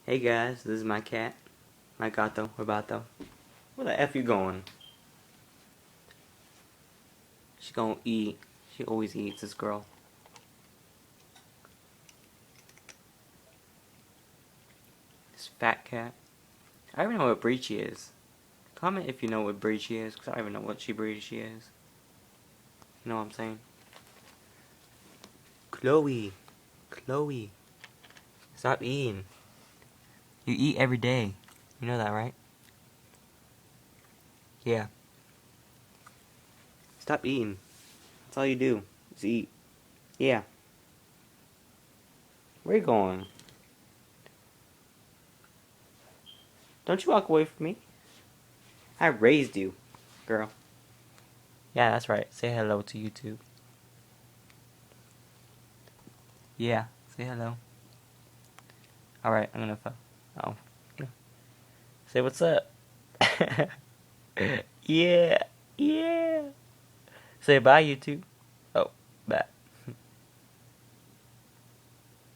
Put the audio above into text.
Hey guys, this is my cat. My gato, Robato. Where the F you going? She gonna eat. She always eats, this girl. This fat cat. I don't even know what breed she is. Comment if you know what breed she is, because I don't even know what breed she is. You know what I'm saying? Chloe. Chloe. Stop eating. You eat every day. You know that, right? Yeah. Stop eating. That's all you do, is eat. Yeah. Where you going? Don't you walk away from me. I raised you, girl. Yeah, that's right. Say hello to YouTube. Yeah, say hello. Alright, I'm gonna oh. Say what's up. Yeah, yeah. Say bye, YouTube.